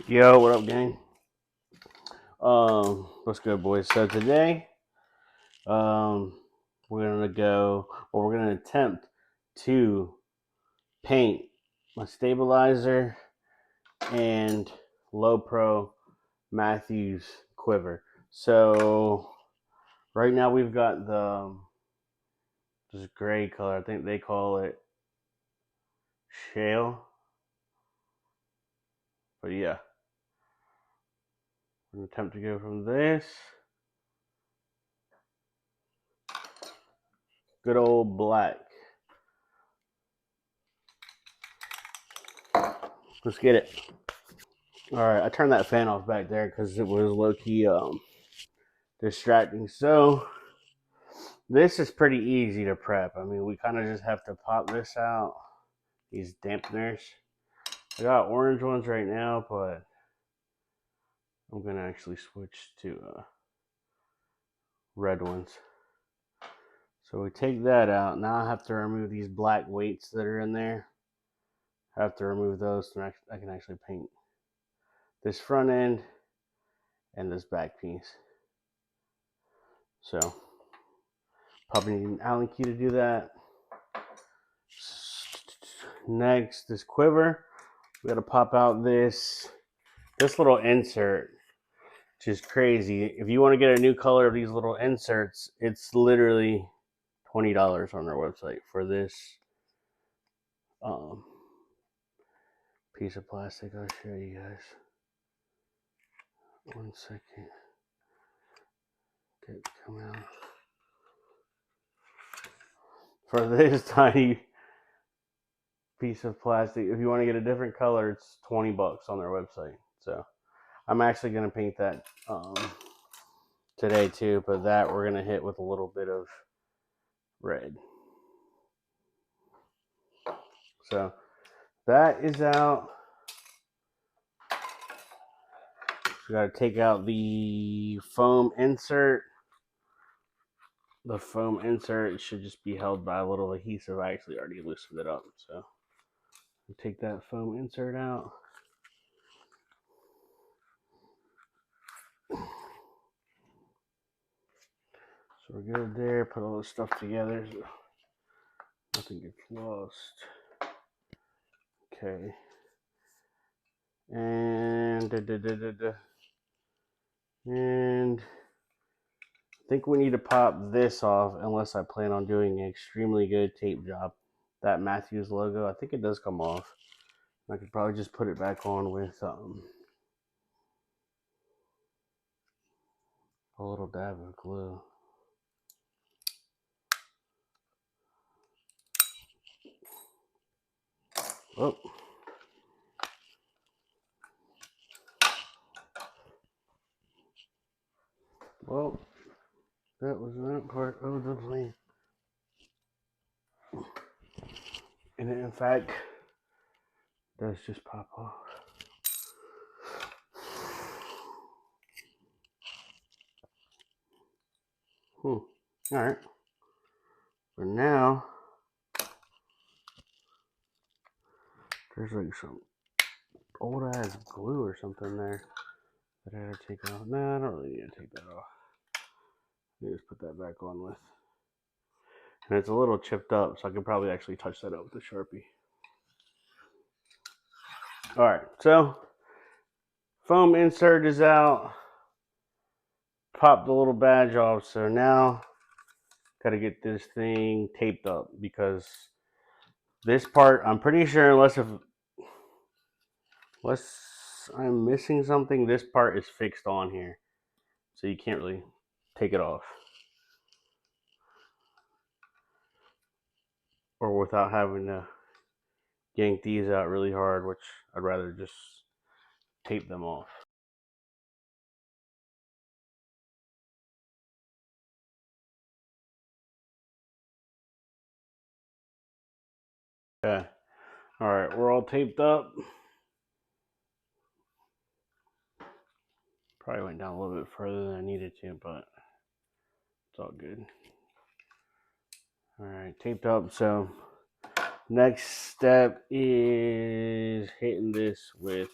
Yo, what up, gang? What's good, boys? So today, we're we're gonna attempt to paint my stabilizer and LowPro Mathews quiver. So right now we've got this gray color. I think they call it shale. But yeah, we're gonna attempt to go from this good old black. Let's get it. All right, I turned that fan off back there because it was low key distracting. So this is pretty easy to prep. I mean, we kind of just have to pop this out. These dampeners. I got orange ones right now, but I'm gonna actually switch to red ones. So we take that out. Now I have to remove these black weights that are in there. I have to remove those so I can actually paint this front end and this back piece. So probably need an Allen key to do that. Next, this quiver. We gotta pop out this little insert, which is crazy. If you want to get a new color of these little inserts, it's literally $20 on their website for this piece of plastic. I'll show you guys. 1 second. Get it come out. For this tiny piece of plastic, if you want to get a different color, it's $20 on their website. So I'm actually gonna paint that today too, but that we're gonna hit with a little bit of red. So that is out. We got to take out the foam insert. The foam insert should just be held by a little adhesive. I actually already loosened it up, so take that foam insert out. So we're good there. Put all this stuff together so nothing gets lost. Okay. And I think we need to pop this off unless I plan on doing an extremely good tape job. That Mathews logo, I think it does come off. I could probably just put it back on with a little dab of glue. Oh. Well, that was that part of the plan. And it, in fact, does just pop off. Alright. For now, there's like some old ass glue or something there that I gotta take off. No, I don't really need to take that off. I just put that back on with. And it's a little chipped up, so I could probably actually touch that up with a Sharpie. Alright, so foam insert is out. Pop the little badge off, so now gotta get this thing taped up because this part, I'm pretty sure unless I'm missing something, this part is fixed on here. So you can't really take it off. Or without having to yank these out really hard, which I'd rather just tape them off. Okay. Alright, we're all taped up. Probably went down a little bit further than I needed to, but it's all good. Alright, taped up. So next step is hitting this with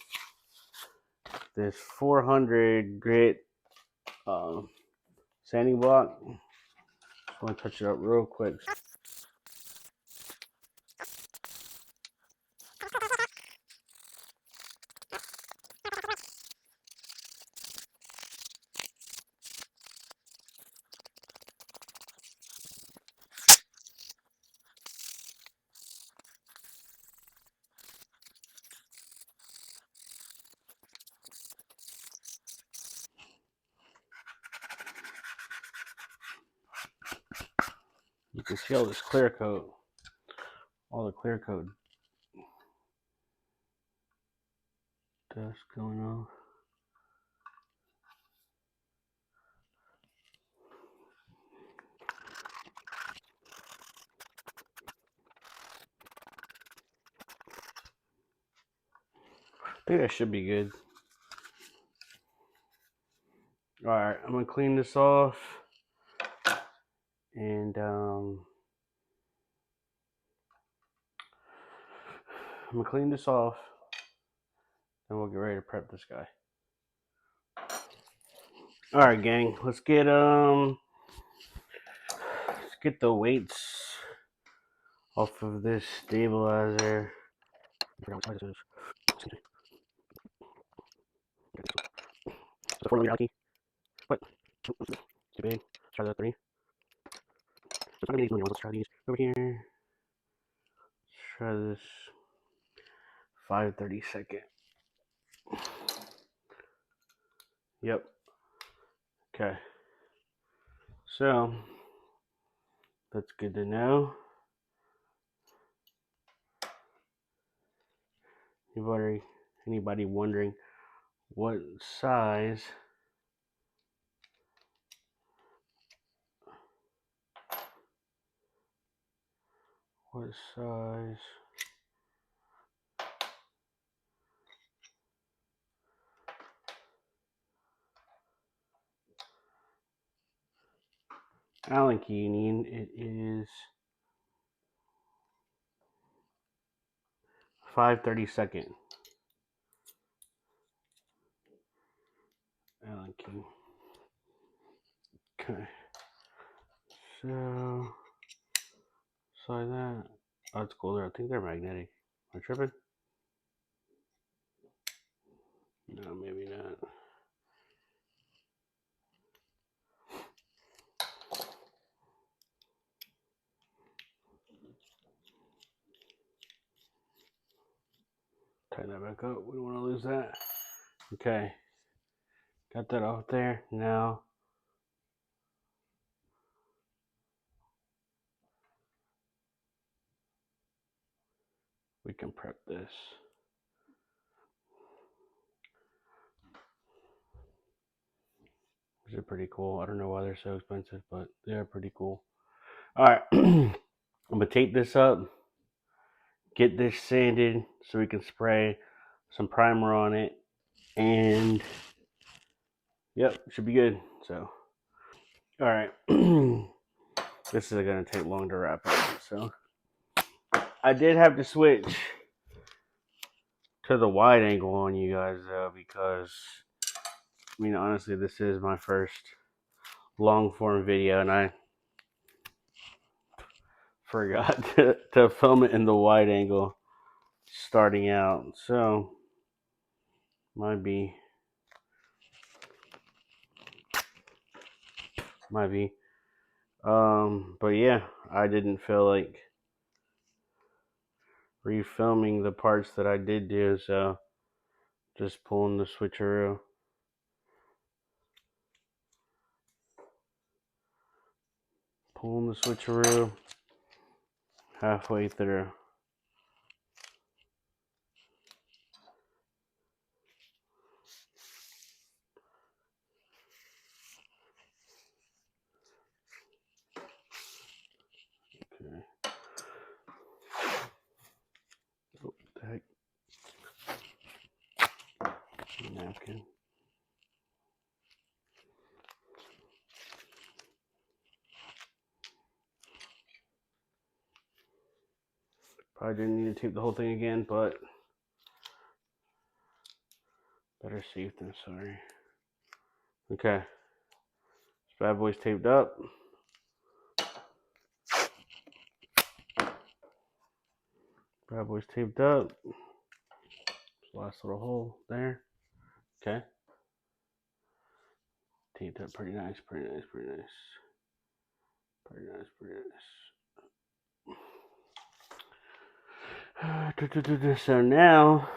this 400 grit sanding block. I'm gonna touch it up real quick. You can see all this clear coat, all the clear coat dust going on. I think that should be good. Alright, I'm gonna clean this off, and I'm gonna clean this off, and we'll get ready to prep this guy. Alright, gang, let's get the weights off of this stabilizer. So 4mm key. What? Too big. Let's try the 3. It's not gonna be these new ones. Let's try these over here. Let's try this 5/32. Yep. Okay. So that's good to know. Anybody wondering what size Allen key you need? It is 5/32 Allen key. Okay. So slide that. Oh, it's cool. I think they're magnetic. Am I tripping? No, maybe not. Tighten that back up. We don't want to lose that. Okay. Got that off there. Now we can prep this. These are pretty cool. I don't know why they're so expensive, but they're pretty cool. Alright. I'm gonna tape this up, get this sanded so we can spray some primer on it, and yep, should be good. So alright. This is gonna take long to wrap up, so I did have to switch to the wide angle on you guys though, because I mean honestly this is my first long form video and I forgot to film it in the wide angle starting out, so might be but yeah, I didn't feel like refilming the parts that I did do, so just pulling the switcheroo. Halfway through. Okay. Oh, what the heck? Napkin. Probably didn't need to tape the whole thing again, but Better safe than sorry. Okay. This bad boy's taped up. Bad boy's taped up. Last little hole there. Okay. Taped up pretty nice, pretty nice, pretty nice. Pretty nice, pretty nice. So now,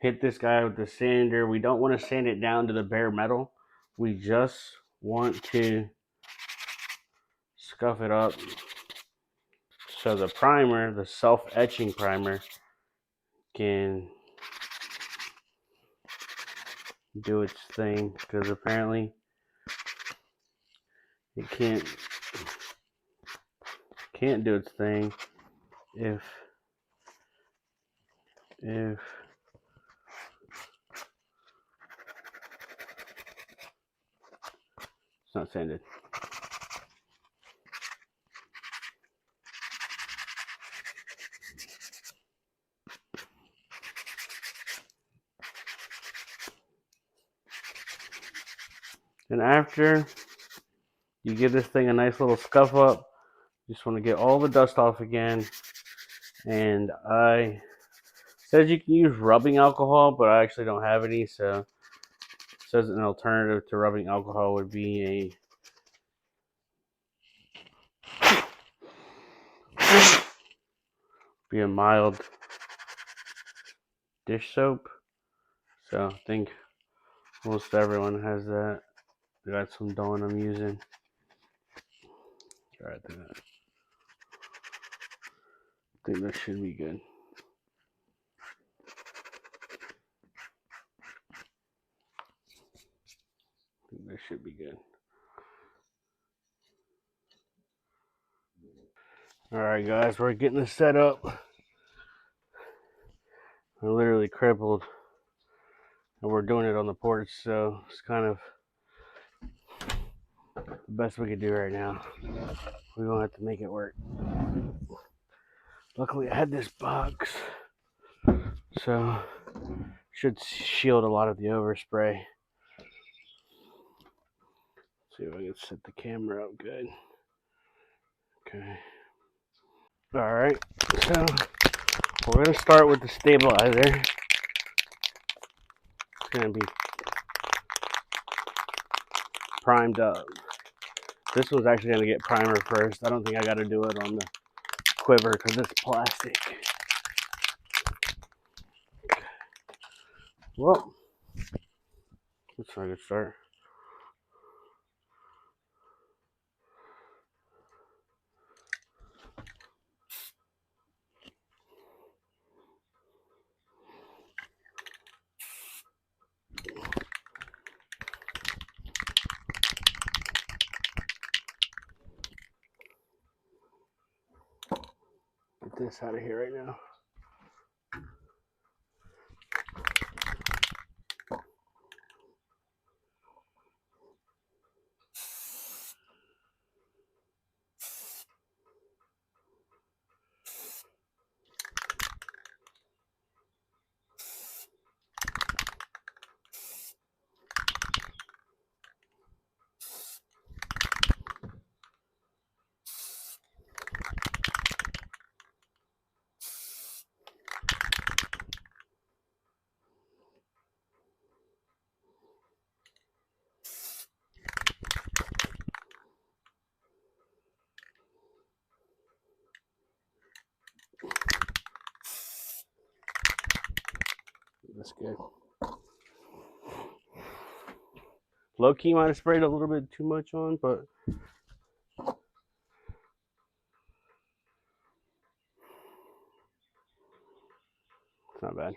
hit this guy with the sander. We don't want to sand it down to the bare metal. We just want to scuff it up. So the primer, the self-etching primer, can do its thing, because apparently it can't do its thing if it's not sanded. And after you give this thing a nice little scuff up, you just want to get all the dust off again. And it says you can use rubbing alcohol, but I actually don't have any, so it says an alternative to rubbing alcohol would be a mild dish soap. So I think most everyone has that. I got some Dawn I'm using. Try that. I think that should be good. That should be good. Alright guys, we're getting this set up. I'm literally crippled. And we're doing it on the porch, so it's kind of the best we could do right now. We're gonna have to make it work. Luckily I had this box, so should shield a lot of the overspray. Let's see if I can set the camera up good. Okay. Alright, so we're gonna start with the stabilizer. It's gonna be primed up. This one's actually gonna get primer first. I don't think I gotta do it on the quiver because it's plastic. Well, that's a good start. Get this out of here right now. That's good. Low key might have sprayed a little bit too much on, but it's not bad.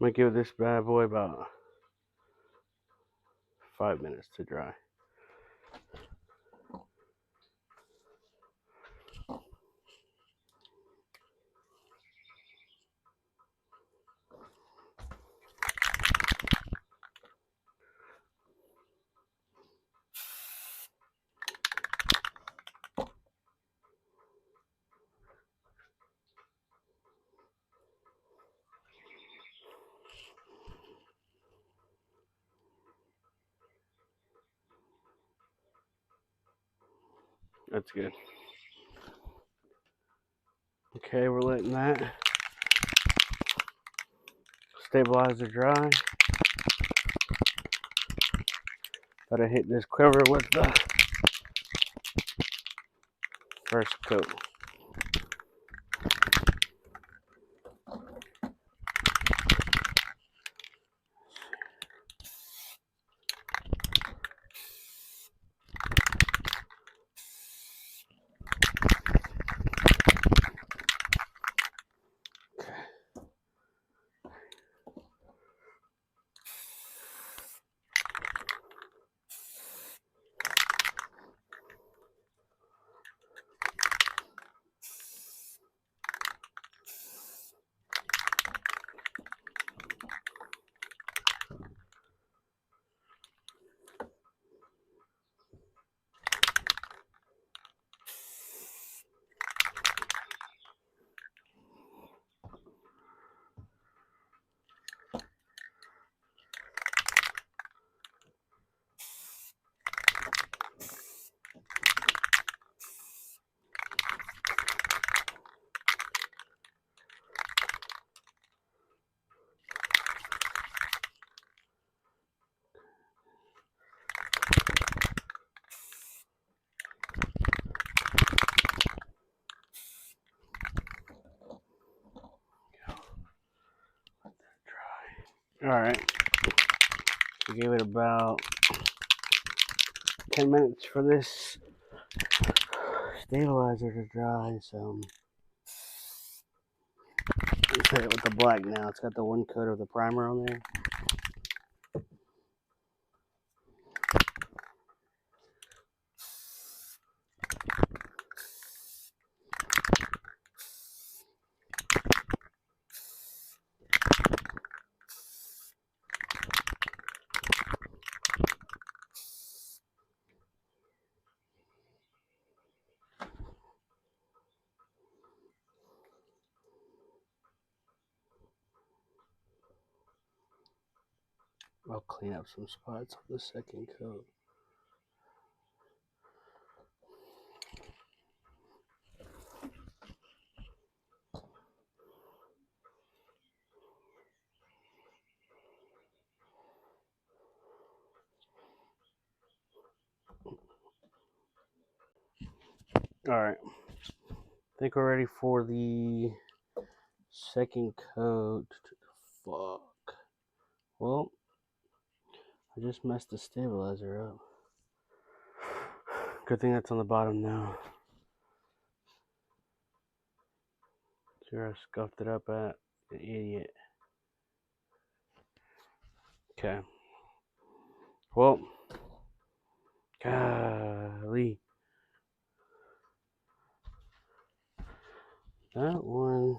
I'm gonna give this bad boy about 5 minutes to dry. That's good. Okay, we're letting that stabilizer dry. Gotta hit this quiver with the first coat. Alright, we gave it about 10 minutes for this stabilizer to dry, so let's hit it with the black now. It's got the one coat of the primer on there. I'll clean up some spots on the second coat. Alright, I think we're ready for the second coat. Fuck. Well, I just messed the stabilizer up. Good thing that's on the bottom now. See where I scuffed it up at? An idiot. Okay. Well, golly. That one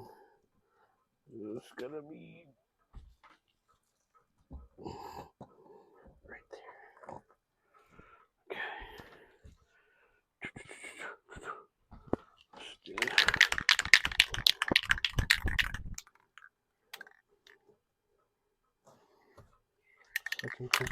is gonna be right there. Okay. Let's do that. Second coat.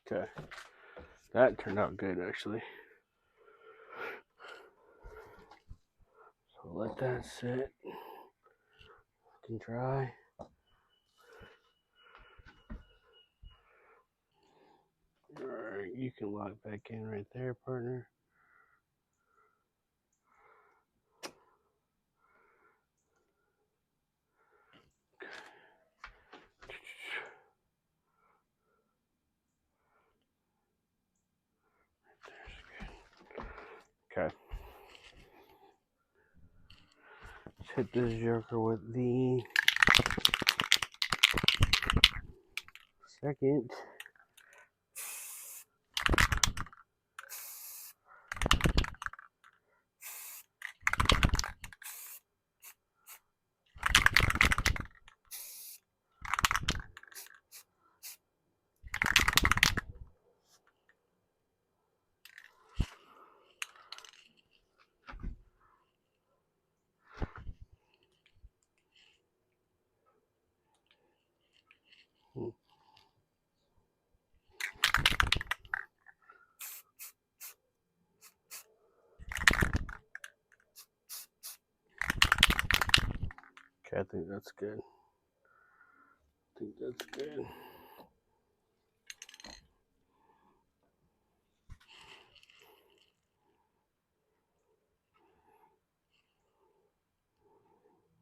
Okay. That turned out good, actually. So let that sit. Looking dry. Alright, you can lock back in right there, partner. There's good. hit this joker with the second. Okay, I think that's good. I think that's good.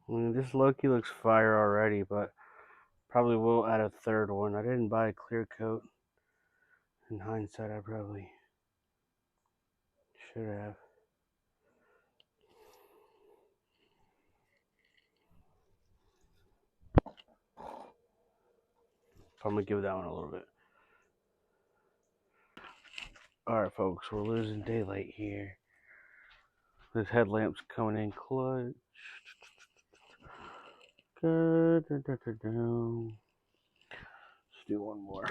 I mean, this low-key looks fire already, but probably will add a third one. I didn't buy a clear coat. In hindsight, I probably should have. I'm gonna give that one a little bit. Alright, folks, we're losing daylight here. This headlamp's coming in clutch. Let's do one more.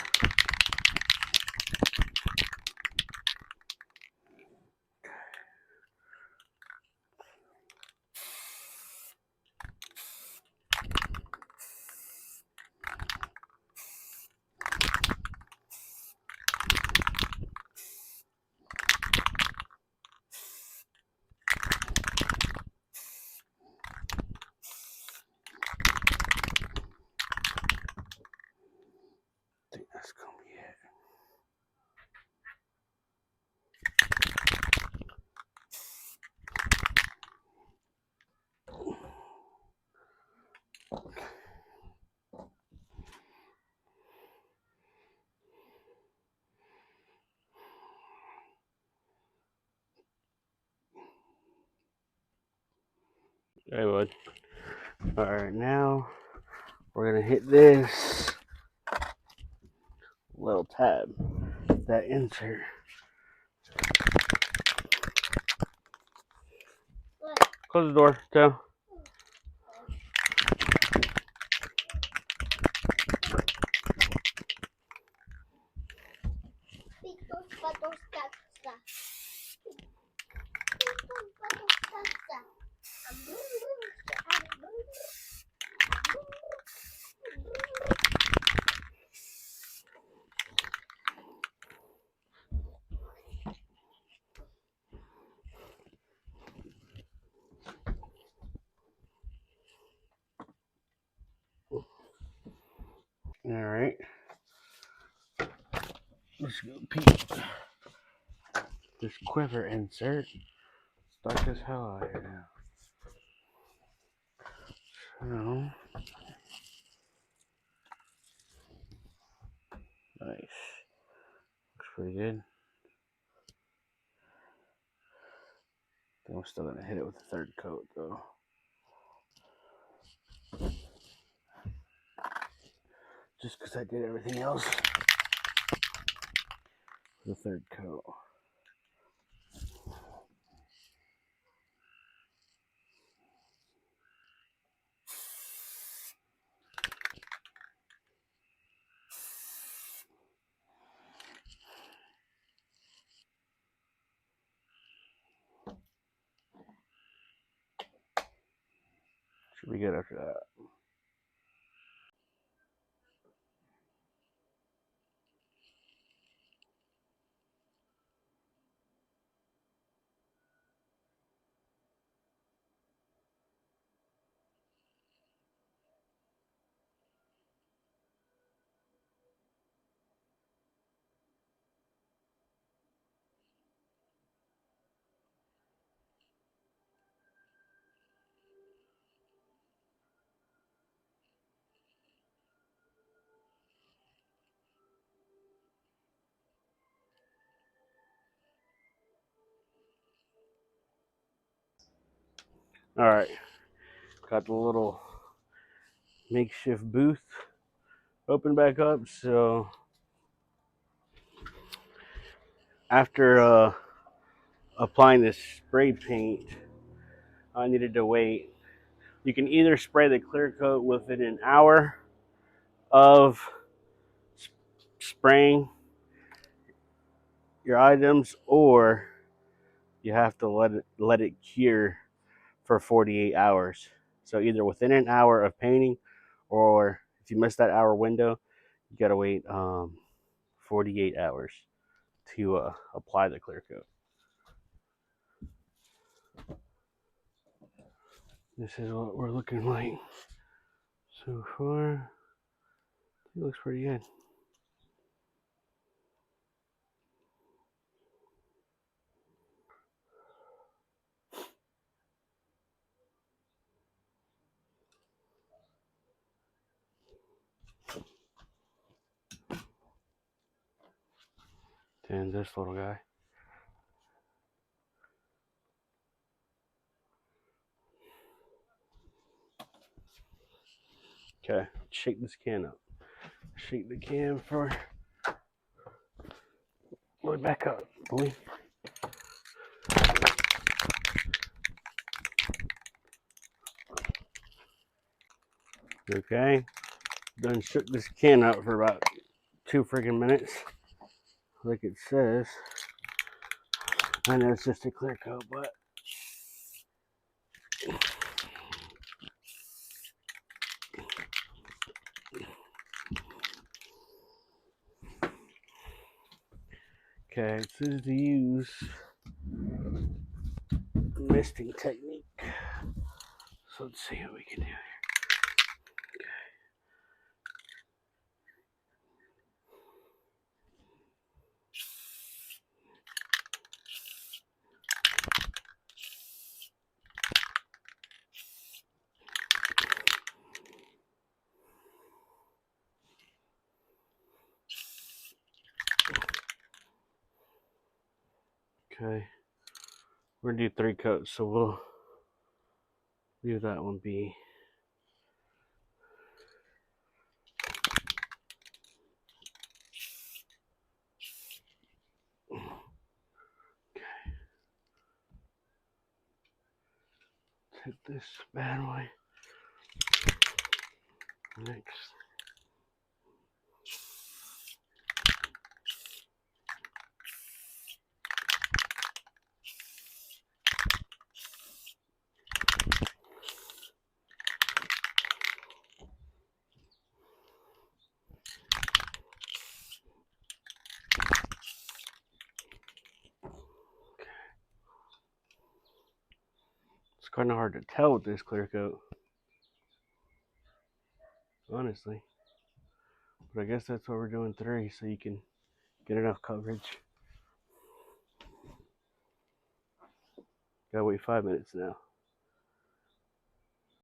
I think that's gonna be it. Hey, bud. Alright, now we're gonna hit this little tab, that insert. Close the door, Joe. Alright. Let's go peek. This quiver insert. It's dark as hell out here now. So, nice. Looks pretty good. I think I'm still gonna hit it with the third coat though. Just because I did everything else. The third coat. Should be good after that. Alright. Got the little makeshift booth open back up. So after applying this spray paint, I needed to wait. You can either spray the clear coat within an hour of spraying your items, or you have to let it cure for 48 hours. So either within an hour of painting, or if you miss that hour window, you gotta wait 48 hours to apply the clear coat. This is what we're looking like so far. It looks pretty good. And this little guy. Okay, shake this can up. Shake the can for load back up, boy. Okay, done shook this can up for about 2 freaking minutes, like it says. I know it's just a clear coat, but okay, it says to use misting technique. So let's see what we can do here. Okay, we're gonna do 3 coats, so we'll leave that one be. Take this bad boy. Next. It's kind of hard to tell with this clear coat, honestly. But I guess that's why we're doing 3, so you can get enough coverage. Gotta wait 5 minutes now.